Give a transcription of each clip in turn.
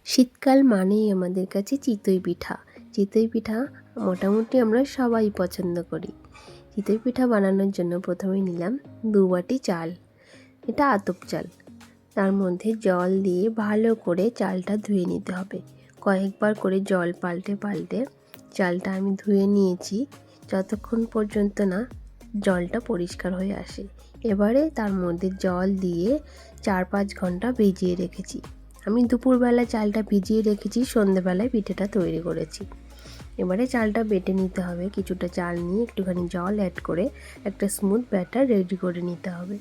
শীতকাল মানেই আমাদের কাছে চিতই পিঠা। চিতই পিঠা মোটামুটি আমরা সবাই পছন্দ করি। চিতই পিঠা বানানোর জন্য প্রথমে নিলাম 2 বাটি চাল। এটা আতপ চাল। তার মধ্যে জল দিয়ে ভালো করে চালটা ধুয়ে নিতে হবে। কয়েকবার করে জল পাল্টে পাল্টে চালটা আমি ধুয়ে নিয়েছি, যতক্ষণ পর্যন্ত না জলটা পরিষ্কার হয়ে আসে। এবারে তার মধ্যে জল দিয়ে 4-5 ঘন্টা ভিজিয়ে রেখেছি। আমি দুপুরবেলা চালটা ভিজিয়ে রেখেছি, সন্ধ্যেবেলায় পিঠেটা তৈরি করেছি। এবারে চালটা বেটে নিতে হবে। কিছুটা চাল নিয়ে একটুখানি জল অ্যাড করে একটা স্মুথ ব্যাটার রেডি করে নিতে হবে।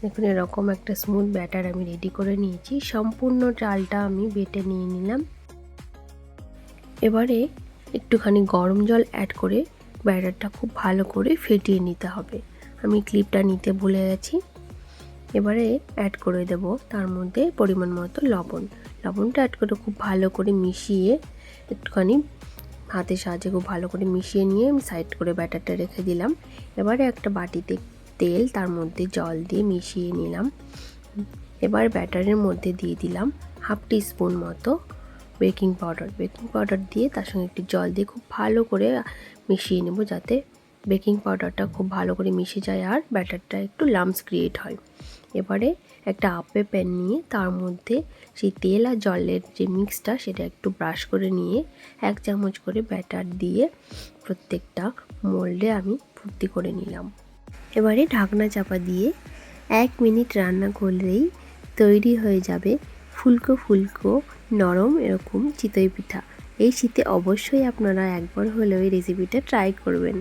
এখন এরকম একটা স্মুথ ব্যাটার আমি রেডি করে নিয়েছি। সম্পূর্ণ চালটা আমি বেটে নিয়ে নিলাম। এবারে একটুখানি গরম জল অ্যাড করে ব্যাটারটা খুব ভালো করে ফেটিয়ে নিতে হবে। আমি ক্লিপটা নিতে ভুলে গেছি। এবারে অ্যাড করে দেব তার মধ্যে পরিমাণ মতো লবণ। লবণটা অ্যাড করে খুব ভালো করে মিশিয়ে একটুখানি হাতের সাহায্যে খুব ভালো করে মিশিয়ে নিয়ে আমি সাইড করে ব্যাটারটা রেখে দিলাম। এবারে একটা বাটিতে তেল, তার মধ্যে জল দিয়ে মিশিয়ে নিলাম। এবার ব্যাটারের মধ্যে দিয়ে দিলাম 1/2 টিস্পুন মতো বেকিং পাউডার। বেকিং পাউডার দিয়ে তার সঙ্গে একটু জল দিয়ে খুব ভালো করে মিশিয়ে নেব, যাতে বেকিং পাউডারটা খুব ভালো করে মিশে যায় আর ব্যাটারটা একটু লাম্পস ক্রিয়েট হয়। এবারে একটা আপে প্যান নিয়ে তার মধ্যে সেই তেল আর জলের যে মিক্সটা সেটা একটু ব্রাশ করে নিয়ে 1 চামচ করে ব্যাটার দিয়ে প্রত্যেকটা মোল্ডে আমি ভর্তি করে নিলাম। এবারে ঢাকনা চাপা দিয়ে 1 মিনিট রান্না করলেই তৈরি হয়ে যাবে ফুলকো ফুলকো নরম এরকম চিতই পিঠা। এই শীতে অবশ্যই আপনারা একবার হলেও এই রেসিপিটা ট্রাই করবেন।